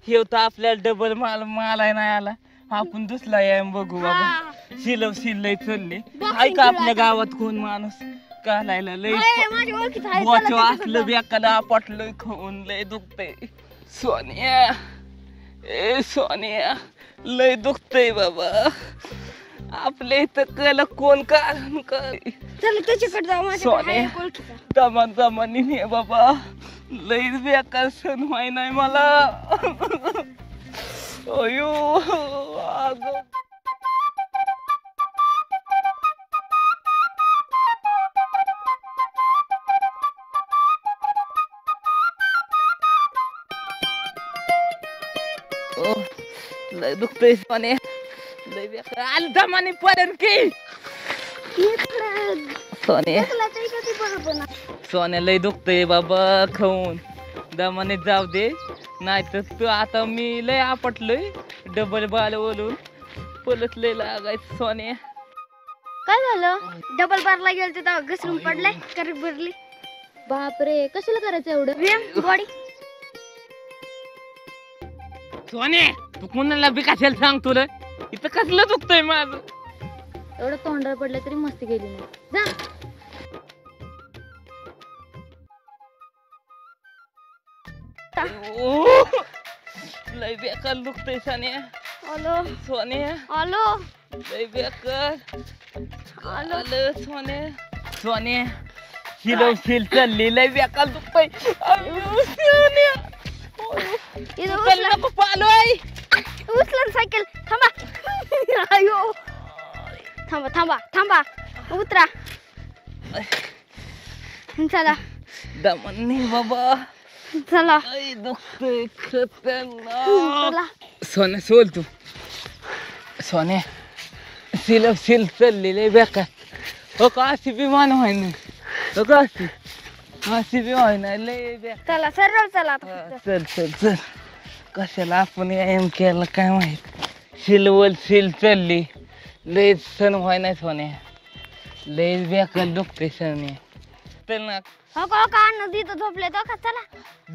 हे तर आपल्याला डबल माल आहे नाही आला आपण दुसरा या बघू बाबा. शिलय चालले ऐका आपल्या गावात कोण माणूस कालायला लय बोच असलं बेकाला आपटलं खाऊन लय दुखतय. सोन्या ए सोन्या लय दुखतय बाबा. आपल्या इथं कल कोण कारण चल त्याच्याकडे जाऊ. सोन्या दमानी ने बाबा लय बेकार सण व्हाय नाही मला. अयो अगं लय दुखतय सोने लय बेकार आलं दमाने पर्यंत की सोने सोने लय दुखतय बाबा खाऊन दमाने जाऊ दे नाही तर तू आता मी लय आपटलोय डबल बाल बोलून परत लय लागायचं सोने. काय झालं? डबल बारला गेलं तेव्हा घसरून पडलाय करक भरली. बापरे, कशाला करायचं एवढं? बॉडी सोने तू कुणाला बी कशाला सांगतो रे? इथं कसलं दुखतंय माझं. एवढं तोंडावर पडलं तरी मस्ती गेली नाही. जा. लय बेकार दुखतंय सोन्या. आलो सोन्या आलो लय बेकार आलो आलं सोन्या. सोन्या शिल चालली लय बेकार दुखतंय. अयो, सोन्या. इथं चल नको पालोय. उचलन सायकल. थांबा. अयो थांबा थांबा थांबा उतरा. चला दमन बाबा. चला लय दुखतंय खतरनाक. चला सोन्या सोल तू. सोन्या शिल चालली लय बेकार. हो का अशी विमान व्हाय नाही. हो का अशी बी व्हाय नाही लय बेकार. चला सरळ चला आता हा, फक्त. चल चल चल. कशाला आपण व्यायाम केला काय माहित. शिल चालली लय सण व्हाय नाही सोन्या. लय बेकार दुखते सोन्या. तर हो का अन्न तिथं झोपले तो का. चला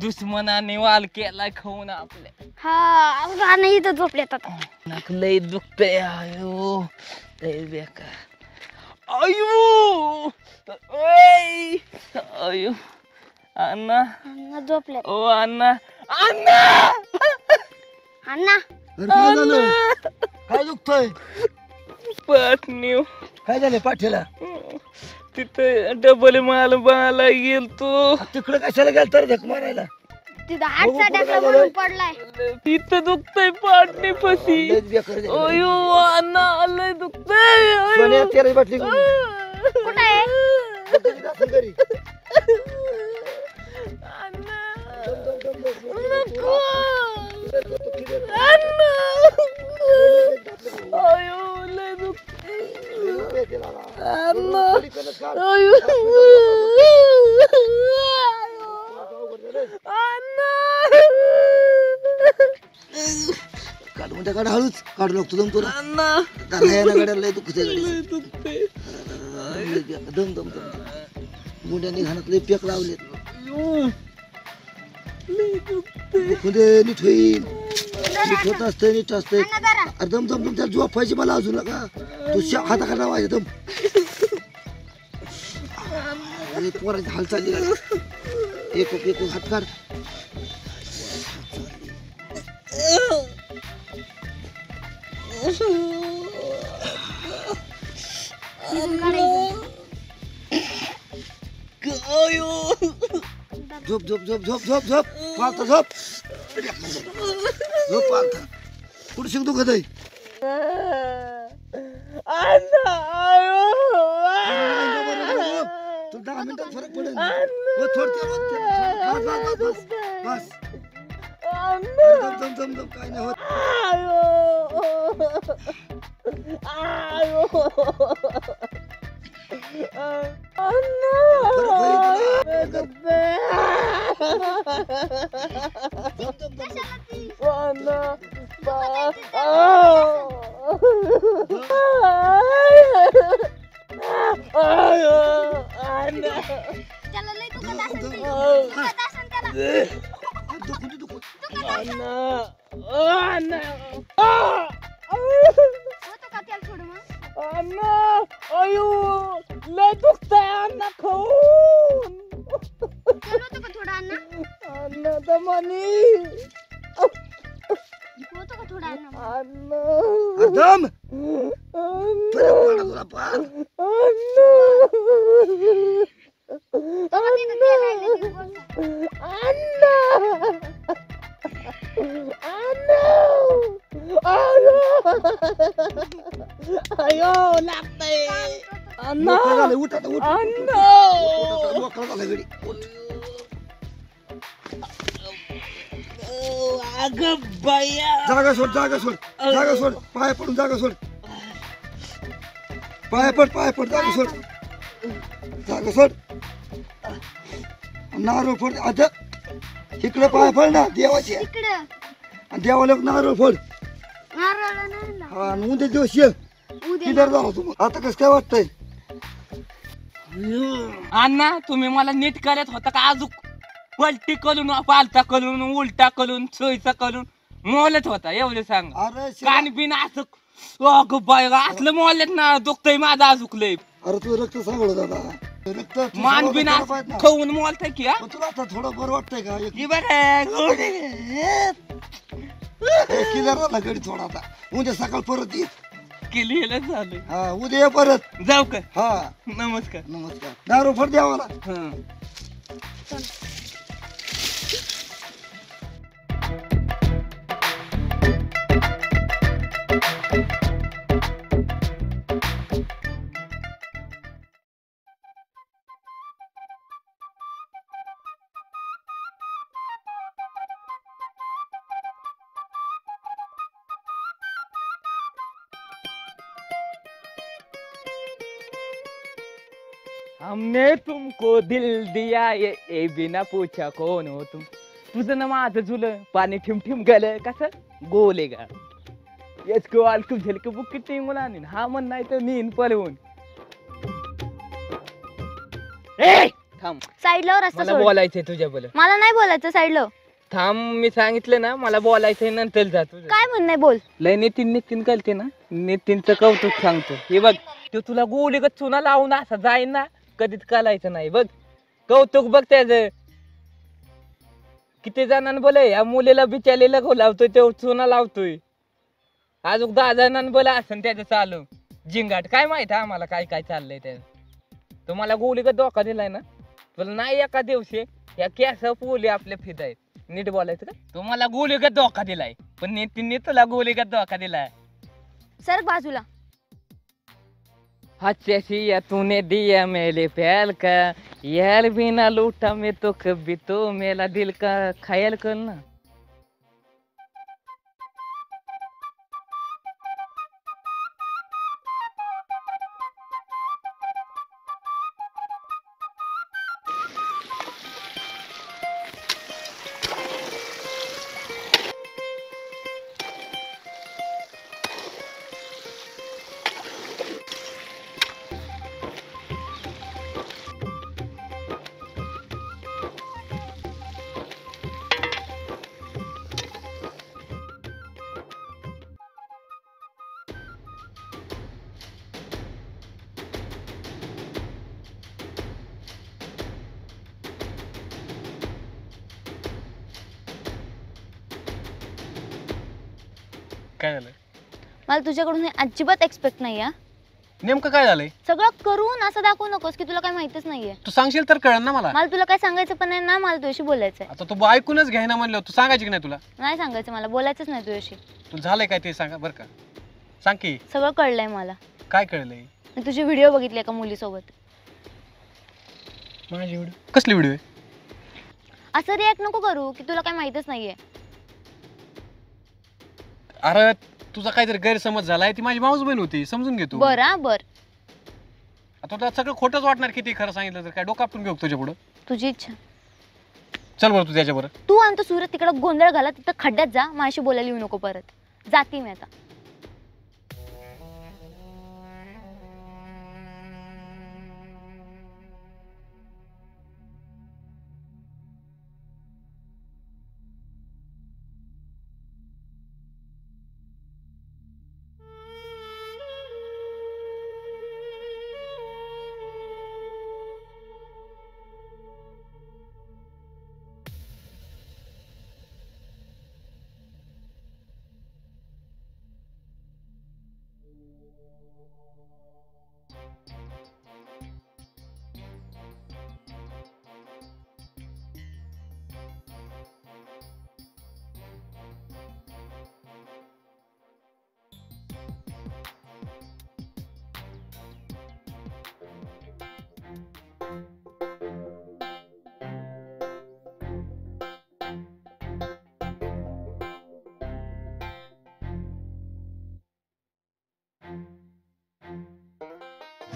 दुश्मनाने वाल केलाय खाऊन आपल्या. हा अन्न इथं झोपलेत आता. नाक लय दुखतंय. आयो लय बेकार. आयो ओय आयो. अण्णा अन्न झोपलेत. ओ अण्णा अण्णा अण्णा काय झालं? काय दुखतंय? पाटणीव. काय झालं पाठीला? तिथं डबल माल बाला गेल तो. तिकडे कशाला गेल तर झक मारायला? तिथं हातचा टाकला म्हणून पडलाय. तिथं दुखतंय पाटणी पशी. अयो अण्णा लय दुखतंय. सोन्या तेल बाटली कुठं आहे? घरी. नको अण्णा. अयो लय दुखतंय अण्णा. अयो काढ म्हणजे काढ हळूच काढू लागतो दम तुला. अण्णा गाड्याला लय दुखतंय. लय दुखतंय. दम दम दम मुंड्याने घाणात लय पेक लावले. नीट होईल. नीट होत असतंय नीट असतंय. अरे दम दम दम त्याला झोपायची मला अजून नका. तू हाताकडे वाजत दम. पोराची हाल चालली गाडी. एक हात काढ. झोप झोप झोप झोप झोप झोप पालता झोप. झोप पालता. कुठं शिक दुखत आहे? तू 10 मिनिटात फरक पडेल. बस बस दम दम दम काय नाही होत. त्याला लय दुखत असेल ते. दुखत असेल त्याला. होतो का त्याला थोडं मग? अण्णा अयो लय दुखतंय अण्णा खाऊन. त्याला होतं का थोडं अन्न? अण्णा दमानी. होतं का थोडं अन्न? अण्णा दम अयो लागतंय अण्णा. उठ आता उठ. अण्णा मोकळा झाला घडी. अगं बाया. जागा सोड जागा सोड जागा सोड. पाय पडून जागा सोड. पाय पड जागा सोड. जागा सोड. नारळ फोड. आता इकडे पाय पड ना देवाचे. इकडं आणि देवाला नारळ फोड. नारळ नाही ना. हा आणि उद्या दिवस ये. उद्या क्लिअर झाला तुम्हाला आता कसं काय वाटतंय? अण्णा तुम्ही मला नीट करत होता का अजून पलटी करून पालता करून उलटा करून सोयीचा करून मोलत होता एवढं सांग. अरे कान बिन असं अगं बाय असलं मोलत ना दुखतय माझं अजूकलंय. अरे तू रक्त सांगलं दादा रक्त तू मान सांभाळून बिन गेला पाहिजे ना. खाऊन मोलतय की हा? पण तुला आता थोडं बरं वाटतंय का? क्लिअर झाला गडी थोडा आता उद्या सकाळ परत ये. केलेलं झालं. हा उद्या ये परत जाऊ का? हा नमस्कार. नमस्कार. दारू फट द्या मला. हमने तुमको दिल दिया ये बिना पूछा कौन हो तुम. तुझं ना माझं झुलं पाणी ठिम ठिम गेलं कसं गोले गा यसको अलकू झलक बुक किती मुलांनी हा म्हण नाही तर नीन पळवून. ए थांब साईडला रस्ता मला सोड. बोलायचंय तुझ्या बोल. मला नाही बोलायचं साईडला. थांब मी सांगितलं ना मला बोलायचंय नंतर जा तुझं. काय म्हणणं बोल. लय नितीन करते ना नितीनचं कौतुक सांगतो. हे बघ तो तुला गोलीगत चुना लावून असा जाईन ना कधीच कालायचं नाही. बघ कौतुक बघ त्याच किती जणांना बोले या मुलीला बिचारीला लावतोय तो चुना लावतोय. अजून 10 जणांना बोला असं त्याचं चालू जिंगाट काय माहित आम्हाला काय काय चाललंय त्याचं. तुम्हाला गोलीगत धोका दिलाय ना तुला नाही एका दिवशी या कॅस पोली आपल्या फिदायत नीट बोलायचं का. तुम्हाला गोलीगत धोका दिलाय पण नितीनने तुला गोलीगत धोका दिलाय. सर बाजूला. हसिया तूने दिया मेरे प्यार का यार बिना लूटा मैं तो कभी तो मेरा दिल का ख्याल करना. काय झालं? मला तुझ्याकडून हे अजिबात एक्सपेक्ट नाही. नेमकं काय झालंय? सगळं करून असं दाखवू नकोस की तुला काय माहितच नाहीये. तू सांगशील तर कळण ना मला. मला तुला काय सांगायचं पण नाही ना. मला तुझ्याशी बोलायचंय. आता तू ऐकूनच घ्याय ना म्हणलं तू सांगायची की नाही तुला? नाही सांगायचं मला बोलायचंच नाही तुझ्याशी. तू झालंय काय ते सांगा बरं का. सांग की. सगळं कळलंय मला. काय कळलंय? मी तुझे व्हिडिओ बघितले एका मुलीसोबत. माझी व्हिडिओ? कसली व्हिडिओ आहे? असं रिॲक्ट नको करू की तुला काय माहितच नाहीये. अरे तुझा काहीतरी गैरसमज झालाय. ती माझी माऊस बहीण होती समजून घे तू. बरोबर. आता तुला सगळं खोटंच वाटणार किती खरं सांगितलं तर. काय डोकं आपटून घेऊ तुझ्या पुढं? तुझी इच्छा. चल बरं तू त्याच्या बरं. तू आणि तो सूरज तिकडं गोंधळ घाला तिथं खड्ड्यात जा. माझ्याशी बोलायला येऊ नको परत. जाती मी आता.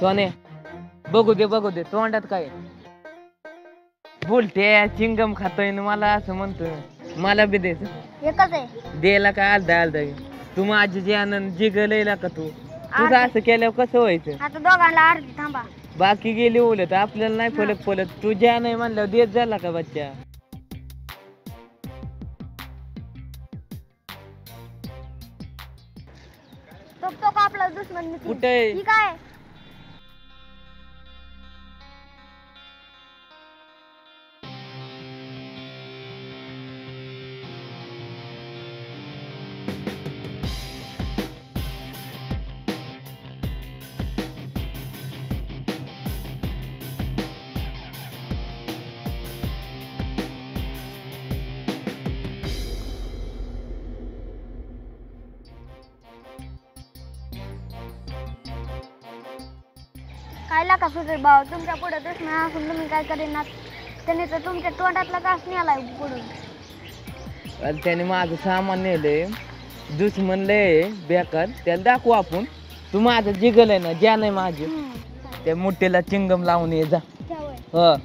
सोने बघू दे तोंडात काय बोलते चिंगम खातोय ना मला असं म्हणतोय. मला बी द्यायचं एकच आहे. द्यायला काय अर्धा तू माझी जी आनंद जिगलयला का तू तुझं असं केल्यावर कसं व्हायचं? आता दोघांना अर्धी थांबा. बाकी गेली उलट आपल्याला नाही फलक पडत. तुझ्या नाही म्हणल्यावर देत झाला का बच्चा? तो का आपला दुश्मन नितीन? कुठे? ठीक आहे. काय लाका सुरेश भाऊ, तुमच्या पुढे दुश्मन असून तुम्ही काय करेनात? त्याने तर तुमच्या तोंडातला घास नेलाय पुढून. आणि त्याने माझं सामान नेलंय. दुश्मन लय बेकार, त्याला दाखवू आपण. तू माझं जिगल आहे ना, ज्या नाही माझी त्या मुठीला चिंगम लावून ये जा. हो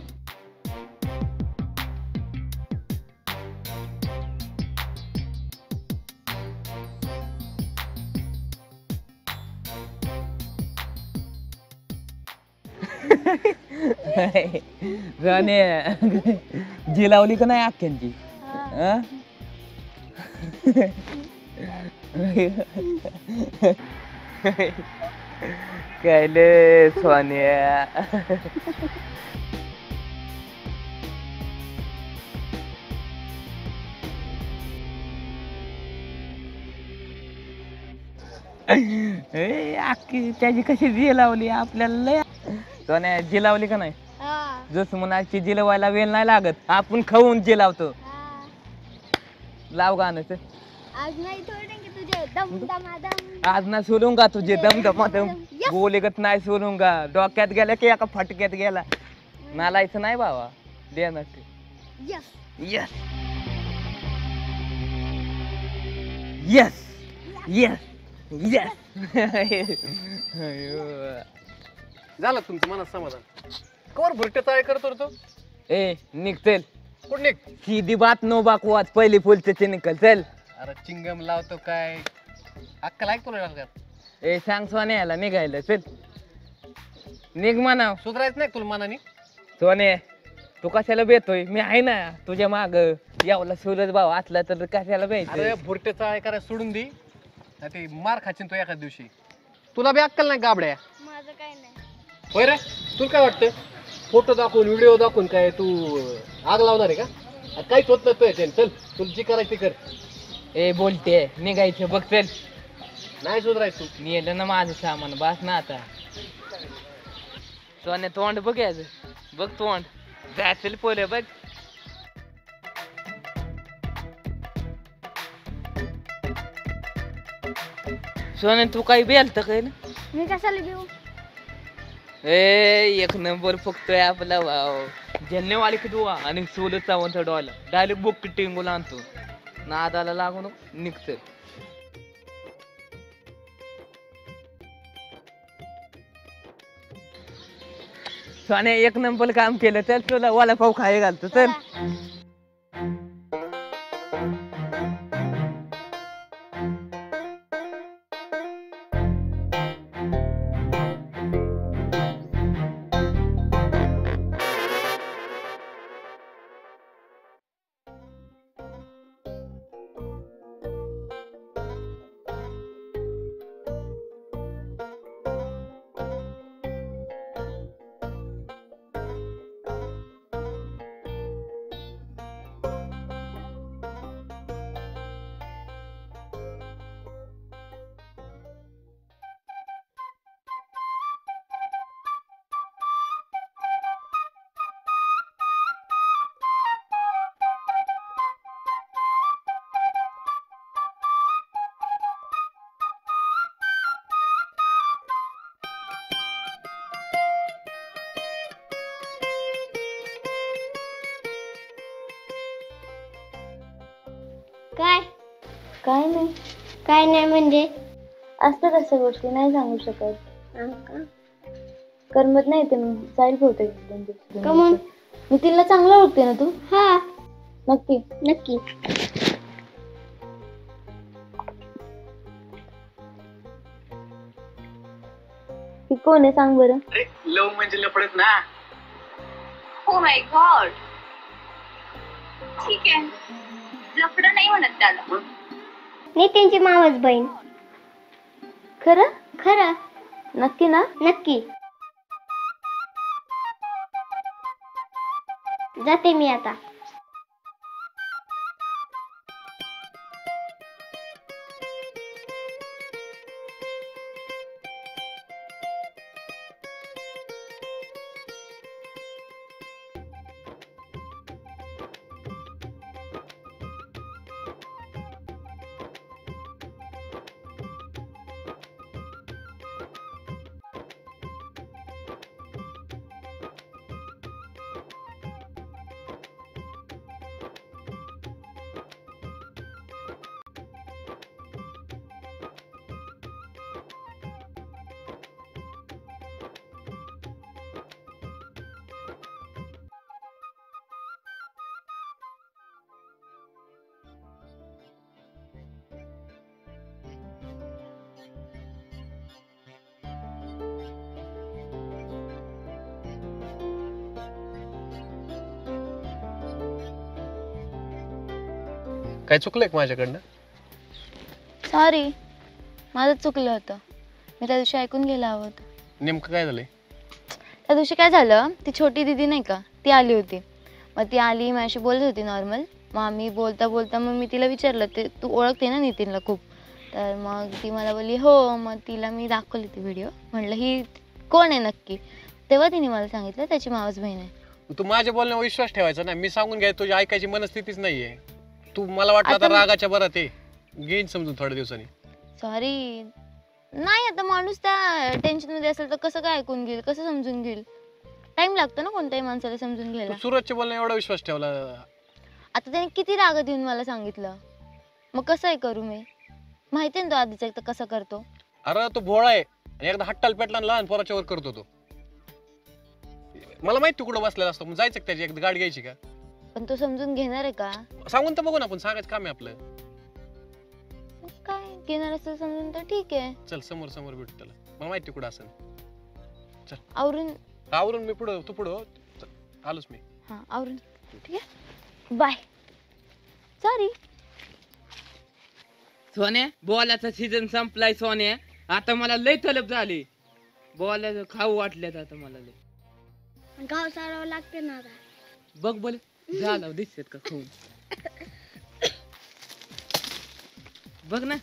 जी लावली का नाही अख्ख्यांची? काय ले सोन्या. अख्खी त्याची कशी जी लावली आपल्याला लय. सोन्या जी लावली का नाही? जस म्हणाची जी लावायला वेळ नाही लागत, आपण खाऊन जी लावतो. लाव गाणं. आज नाही थोडेंगे तुझे दम दमादम. आज ना सोडूंगा तुझे दम दमादम. बोलेगत नाही सोडूंगा. डोक्यात गेला की एका फटक्यात गेला. नालायचं नाही बाबा. दे ना ते. Yes yes yes yes yes. झालं तुमचं मनात समाधान? कवर भुरटे चाळे करतो रे तो? ए निघतेल कुठं निघ? सीधी बात नो बाकवाच. पहिली फुलचे निकल चल. अरे चिंगम लावतो काय? अक्कल ऐक तुला का? ए सांग सोने याला निघायला चल. निघ म्हणाव. सुधारायचं नाही तुला मनाने? सोने तू कशाला बेतोय? मी आहे ना तुझ्या माग. यावला सूरज भाऊ असला तर कशाला अरे बेत? भुरटे चाळे करायला सोडून दे. ते मार खाचीन तो एका दिवशी. तुला बी अक्कल नाही गाबड्या? माझं काय नाही. होय रे, तुला काय वाटतं? फोटो दाखवून व्हिडिओ दाखवून काय तू आग लावणार आहे का? काहीच होत नाही. चल तुला जी करायची कर. ए बोलते निघायचं बघ चल. नाही सुधारायचं तू. नेलं ना माझं सामान बस ना आता. सोने तोंड बघ याचं. बघ तोंड जायचं पोले बघ. सोने तू काही बेलत काय ना? मी कशाला घेऊ? ए एक नंबर फुकतोय आपला भाव. जन्नेवाली की दुवा आणि सोलत चावून डॉला डायरेक्ट बुक टिंगून आणतो. नादाला लागून निघतं. सोने एक नंबर काम केलं. चल तुला वाला पाव खाय घालतो चल. काय? काय नाही. काय नाही म्हणजे? असतात अशा गोष्टी नाही सांगू शकत. करमत नाही ते जाईल बहुतेक. कमून मी तिला चांगलं ओळखते ना तू? हा नक्की नक्की. ती कोण आहे सांग बरं. लव म्हणजे लफडच ना. Oh my God. ठीक आहे, लफडं नाही म्हणत त्याला. नितीनची मावस बहीण. खरं खरं नक्की ना. नक्की. जाते मी आता. काय चुकलंय का माझ्याकडनं? सॉरी, माझं चुकलं होतं. मी त्या दिवशी ऐकून गेलं हवं होतं. नेमकं काय झालंय? त्या दिवशी काय झालं, ती छोटी दिदी नाही का, ती आली होती. मग ती आली, माझ्याशी बोलत होती नॉर्मल. मग आम्ही बोलता बोलता मग मी तिला विचारलं, ते तू ओळखते ना नितीनला खूप. तर मग ती मला बोलली हो. मग तिला मी दाखवली ती व्हिडिओ. म्हटलं ही कोण आहे नक्की. तेव्हा तिने मला सांगितलं त्याची मावस बहीण आहे. तू माझ्या बोलण्यावर विश्वास ठेवायचा ना. मी सांगून घ्याय तुझी ऐकायची मनस्थितीच नाहीये. तू मला वाटलं आता रागाच्या बरात आहे, घेईन समजून थोड्या दिवसांनी. सॉरी. नाही, आता माणूस त्या टेन्शन मध्ये असेल तर कसं काय ऐकून घेईल, कसं समजून घेईल. टाइम लागतो ना कोणत्याही माणसाला समजून घ्यायला. सूरजच्या बोलण्या एवढा विश्वास ठेवला. आता त्याने किती रागात येऊन मला सांगितलं, मग कसं आहे करू मी. माहिती ना तो आधीच एकदा कसा करतो. अरे तो भोळा आहे आणि एकदा हट्टाल पेटला लहान पोराच्या वर करतो तो. मला माहिती तू कुठं बसलेला असतो. मग जायचं त्याची एकदा गाडी घ्यायची का. पण तो समजून घेणार आहे का. सांगून तर बघू ना आपण. सांगायचं काम आहे आपलं. काय घेणार असेल समजून तर ठीक आहे. चल समोर समोर भेटू त्याला. मला माहिती कुठं असेल. चल आवरून मी पुढं, तू पुढं. आलोच मी. हा आवरून. ठीक आहे, बाय. सॉरी. सोन्या, बोलाचा सीझन संपलाय सोन्या. आता मला लय तलब झाली. बोलाचं खाऊ वाटल्यात आता मला लय. गाव सारावं लागते ना. बघ बोल झालं दिसत का खाऊन. बघ ना.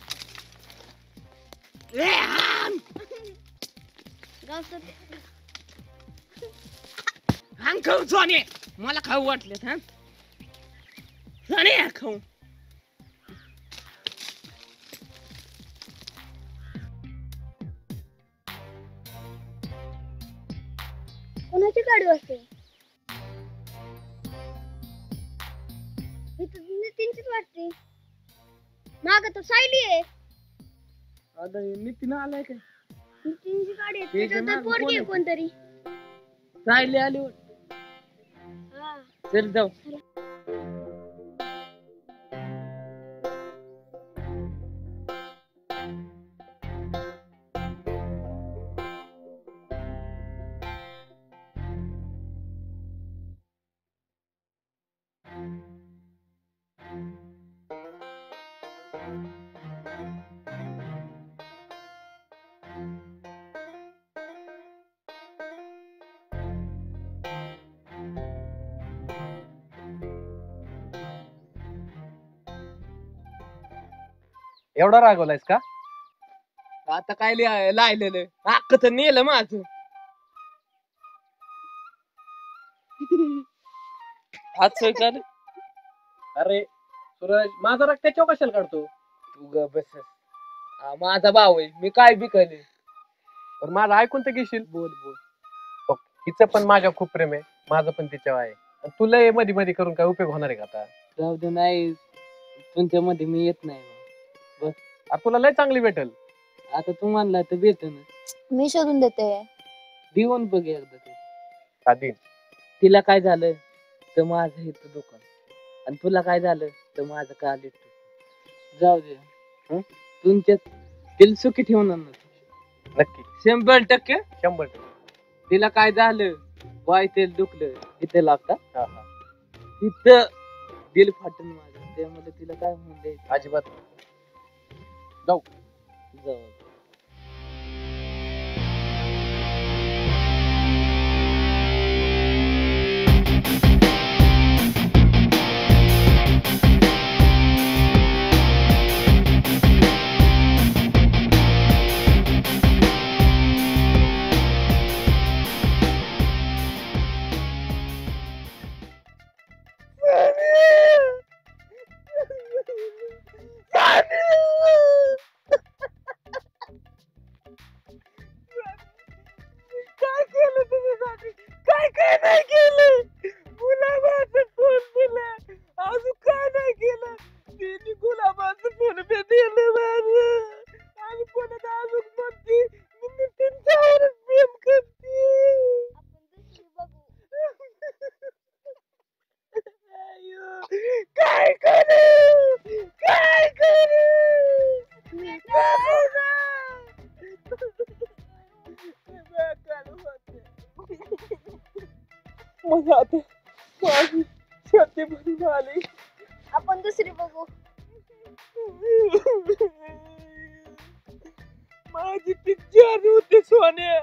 खाऊ सोने, मला खाऊ वाटले. हा सोने खाऊ. कोणाची गाडी असते. नितीनचीच वाटते. माग तर सायली आहे. नितीन आलाय का. नितीनची गाडी आहे. त्याच्यात पोरगी आहे कोणतरी. सायली आली. चल जाऊ. एवढा रागवलायस का. आता काय लायलेलं अख्ख तर नेलं माझं. हात कर. अरे सूरज, माझा राग त्याच्यावर कशाला काढतो. तू ग बस. माझा भाऊ आहे, मी काय बी करेन. पण माझं ऐकून तर घेशील. बोल बोल. तिचं पण माझ्यावर खूप प्रेम आहे, माझं पण तिच्यावर आहे. तुला मध्ये मध्ये करून काय उपयोग होणार आहे का आता. जाऊ दे, नाही तुमच्या मध्ये मी येत नाही. बस तुला लय चांगली भेटेल. आता तू म्हणला तर भेटेल. मी शोधून देते. देऊन बघ एकदा ते. आधी तिला काय झालं तर माझं इथं दुकान, आणि तुला काय झालं तर माझं काल येतो. जाऊ दे. तुमच्यात दिल सुखी ठेवणार. नक्की. 100% 100%. तिला काय झालं वाय तेल दुखलं इथे लागतात तिथं दिल फाटून माझं त्यामुळे तिला काय म्हणून द्यायचं अजिबात जाऊ जाऊ काय केलं तुझ्यासाठी काय काय नाही केलं गुलाबाचं फुल दिलं अजून काय नाही केलं तिने गुलाबाचं फुल बी दिलं माझं आणि परत अजून म्हणते मी तुमच्यावरच प्रेम करते काय करू काय करू मग आता माझी छाती भरून आली आपण दुसरी बघू माझी ती जान होती सोन्या